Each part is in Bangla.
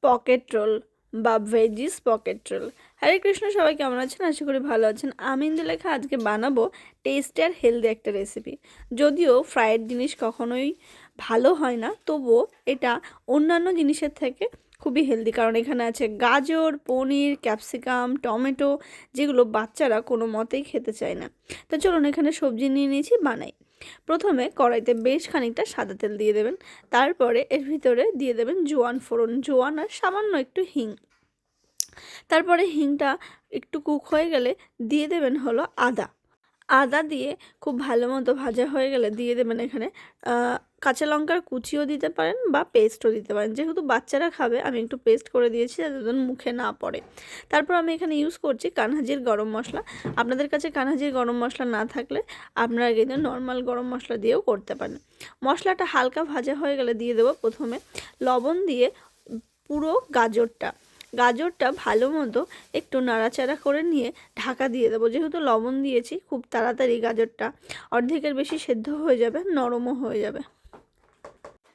পকেট রোল বা ভেজিস পকেট রোল। হরে কৃষ্ণ, সবাই কেমন আছেন? আশা করি ভালো আছেন। আমি ইন্দুলেখা আজকে বানাবো টেস্টি আর হেলদি একটা রেসিপি। যদিও ফ্রাইড জিনিস কখনোই ভালো হয় না, তবুও এটা অন্যান্য জিনিসের থেকে খুবই হেলদি, কারণ এখানে আছে গাজর, পনির, ক্যাপসিকাম, টমেটো, যেগুলো বাচ্চারা কোনো মতেই খেতে চায় না। তো চলুন এখানে সবজি নিয়ে নিয়েছি, বানাই। প্রথমে কড়াইতে বেশ খানিকটা সাদা তেল দিয়ে দেবেন। তারপরে এর ভিতরে দিয়ে দেবেন জোয়ান ফোড়ন, জোয়ান আর সামান্য একটু হিং। তারপরে হিংটা একটু কুক হয়ে গেলে দিয়ে দেবেন হলো আদা। আদা দিয়ে খুব ভালো মতো ভাজা হয়ে গেলে দিয়ে দেবেন এখানে কাঁচা লঙ্কার কুচিও দিতে পারেন বা পেস্টও দিতে পারেন। যেহেতু বাচ্চারা খাবে, আমি একটু পেস্ট করে দিয়েছি যাতে মুখে না পড়ে। তারপর আমি এখানে ইউজ করছি কানহাজির গরম মশলা। আপনাদের কাছে কানহাজির গরম মশলা না থাকলে আপনারা কিন্তু নর্মাল গরম মশলা দিয়েও করতে পারেন। মশলাটা হালকা ভাজা হয়ে গেলে দিয়ে দেবো প্রথমে লবণ দিয়ে পুরো গাজরটা ভালো মতো একটু নাড়াচাড়া করে নিয়ে ঢাকা দিয়ে দেবো। যেহেতু লবণ দিয়েছি, খুব তাড়াতাড়ি গাজরটা অর্ধেকের বেশি সেদ্ধ হয়ে যাবে, নরমও হয়ে যাবে।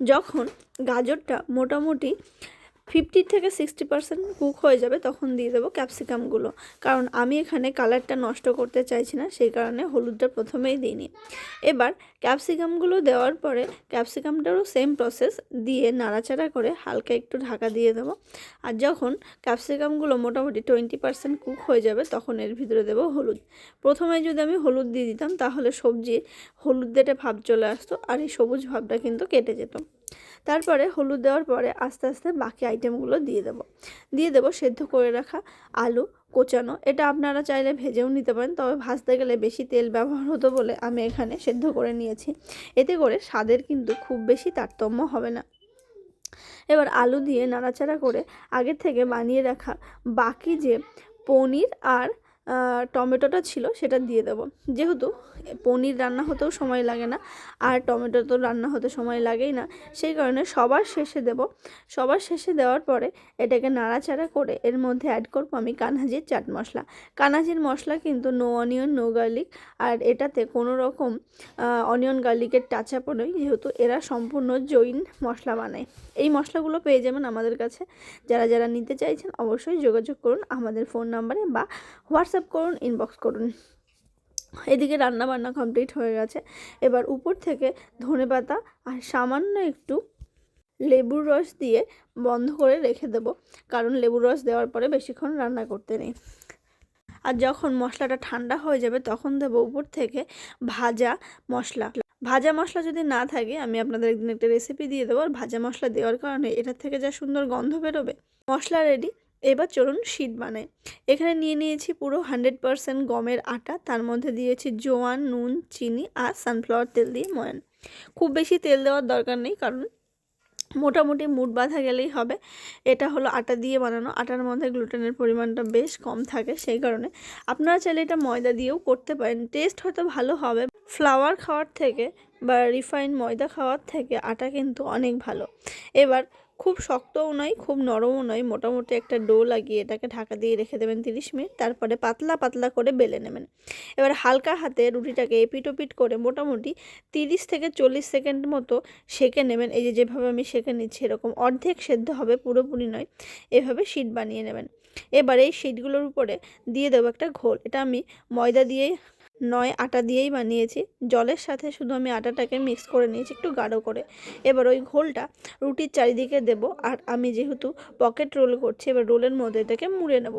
যখন গাজরটা মোটামুটি 50 থেকে 60% কুক হয়ে যাবে, তখন দিয়ে দেবো ক্যাপসিকামগুলো। কারণ আমি এখানে কালারটা নষ্ট করতে চাইছি না, সেই কারণে হলুদটা প্রথমেই দিইনি। এবার ক্যাপসিকামগুলো দেওয়ার পরে ক্যাপসিকামটারও সেম প্রসেস দিয়ে নাড়াচাড়া করে হালকা একটু ঢাকা দিয়ে দেবো। আর যখন ক্যাপসিকামগুলো মোটামুটি 20% কুক হয়ে যাবে, তখন এর ভিতরে দেবো হলুদ। প্রথমে যদি আমি হলুদ দিয়ে দিতাম তাহলে সবজির হলুদ দেটে ভাব চলে আসতো, আর এই সবুজ ভাবটা কিন্তু কেটে যেত। তারপরে হলুদ দেওয়ার পরে আস্তে আস্তে বাকি আইটেমগুলো দিয়ে দেবো সেদ্ধ করে রাখা আলু কোচানো। এটা আপনারা চাইলে ভেজেও নিতে পারেন, তবে ভাজতে গেলে বেশি তেল ব্যবহার হতো বলে আমি এখানে সেদ্ধ করে নিয়েছি। এতে করে স্বাদের কিন্তু খুব বেশি তারতম্য হবে না। এবার আলু দিয়ে নাড়াচাড়া করে আগের থেকে বানিয়ে রাখা বাকি যে পনির আর টমেটোটা ছিল সেটা দিয়ে দেবো। যেহেতু পনির রান্না হতেও সময় লাগে না, আর টমেটো তো রান্না হতে সময় লাগেই না, সেই কারণে সবার শেষে দেওয়ার পরে এটাকে নাড়াচাড়া করে এর মধ্যে অ্যাড করবো আমি কানহাজির চাট মশলা। কানহাজির মশলা কিন্তু নো অনিয়ন নো গার্লিক, আর এটাতে কোনো রকম অনিয়ন গার্লিকের টাচ আপ নেই, যেহেতু এরা সম্পূর্ণ জৈন মশলা বানায়। এই মশলাগুলো পেয়ে যাবেন আমাদের কাছে। যারা যারা নিতে চাইছেন অবশ্যই যোগাযোগ করুন আমাদের ফোন নাম্বারে বা হোয়াটসঅ্যাপ করুন, ইনবক্স করুন। এদিকে রান্না বান্না কমপ্লিট হয়ে গেছে। এবার উপর থেকে ধনেপাতা আর সামান্য একটু লেবুর রস দিয়ে বন্ধ করে রেখে দেবো, কারণ লেবুর রস দেওয়ার পরে বেশিক্ষণ রান্না করতে নেই। আর যখন মশলাটা ঠান্ডা হয়ে যাবে তখন দেবো উপর থেকে ভাজা মশলা যদি না থাকে, আমি আপনাদের একদিন একটা রেসিপি দিয়ে দেবো। আর ভাজা মশলা দেওয়ার কারণে এটার থেকে যা সুন্দর গন্ধ বেরোবে। মশলা রেডি। এবার চলুন শীট বানাই। এখানে নিয়ে নিয়েছি পুরো 100% গমের আটা, তার মধ্যে দিয়েছি জোয়ান, নুন, চিনি আর সানফ্লাওয়ার তেল দিয়ে ময়ান। খুব বেশি তেল দেওয়ার দরকার নেই, কারণ মোটামুটি মুড বাঁধা গেলেই হবে। এটা হলো আটা দিয়ে বানানো, আটার মধ্যে গ্লুটেনের পরিমাণটা বেশ কম থাকে, সেই কারণে আপনারা চাইলে এটা ময়দা দিয়েও করতে পারেন, টেস্ট হয়তো ভালো হবে। ফ্লাওয়ার খাওয়ার থেকে বা রিফাইন্ড ময়দা খাওয়ার থেকে আটা কিন্তু অনেক ভালো। এবার খুব শক্তও নয়, খুব নরমও নয়, মোটামুটি একটা ডো লাগিয়ে এটাকে ঢাকা দিয়ে রেখে দেবেন 30 মিনিট। তারপরে পাতলা পাতলা করে বেলে নেবেন। এবার হালকা হাতে রুটিটাকে এপিট ওপিট করে মোটামুটি 30 থেকে 40 সেকেন্ড মতো সেঁকে নেবেন। এই যেভাবে আমি সেঁকে নিচ্ছি, এরকম অর্ধেক সেদ্ধ হবে, পুরোপুরি নয়। এভাবে শীট বানিয়ে নেবেন। এবার এই শীটগুলোর উপরে দিয়ে দেবো একটা ঘোল। এটা আমি ময়দা দিয়েই নয় আটা দিয়েই বানিয়েছি। জলের সাথে শুধু আমি আটাটাকে মিক্স করে নিয়েছি একটু গাঢ় করে। এবার ওই ঘোলটা রুটির চারিদিকে দেব। আর আমি যেহেতু পকেট রোল করছি, এবার রোলের মধ্যে এটাকে মুড়ে নেব।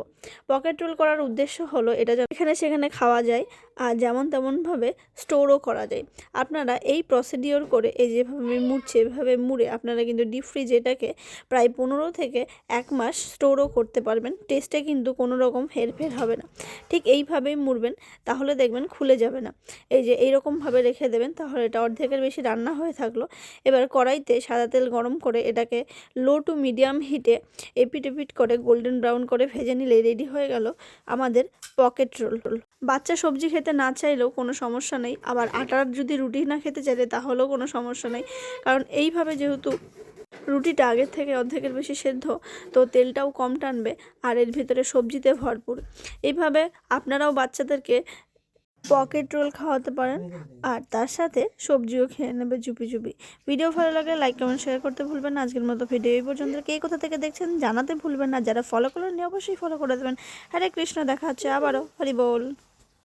পকেট রোল করার উদ্দেশ্য হলো এটা যেন এখানে সেখানে খাওয়া যায়, আর যেমন তেমনভাবে স্টোরও করা যায়। আপনারা এই প্রসিডিওর করে এই যেভাবে আমি মুড়ছি, এভাবে মুড়ে আপনারা কিন্তু ডিপ ফ্রিজে এটাকে প্রায় 15 থেকে 1 মাস স্টোরও করতে পারবেন। টেস্টে কিন্তু কোনো রকম হেরফের হবে না। ঠিক এইভাবেই মুড়বেন, তাহলে দেখবেন খুলে যাবে না। এই যে এইরকমভাবে রেখে দেবেন, তাহলে এটা অর্ধেকের বেশি রান্না হয়ে থাকলো। এবার কড়াইতে সাদা তেল গরম করে এটাকে লো টু মিডিয়াম হিটে এপিট এপিট করে গোল্ডেন ব্রাউন করে ভেজে নিলে রেডি হয়ে গেল আমাদের পকেট রোল। বাচ্চা সবজি খেতে না চাইলেও কোনো সমস্যা নেই, আবার আটার যদি রুটি না খেতে চাইলে তাহলেও কোনো সমস্যা নেই, কারণ এইভাবে যেহেতু রুটিটা আগের থেকে অর্ধেকের বেশি সেদ্ধ, তো তেলটাও কম টানবে, আর এর ভিতরে সবজিতে ভরপুর। এইভাবে আপনারাও বাচ্চাদেরকে পকেট রোল খাওয়াতে পারেন, আর তার সাথে সবজিও খেয়ে নেবে চুপি চুপি। ভিডিও ভালো লাগলে লাইক কমেন্ট শেয়ার করতে ভুলবেন না। আজকের মতো ভিডিও এই পর্যন্ত। কে কোথা থেকে দেখছেন জানাতে ভুলবেন না। যারা ফলো করেননি অবশ্যই ফলো করে দেবেন। হরে কৃষ্ণ, দেখা হচ্ছে আবারও। হরি বল।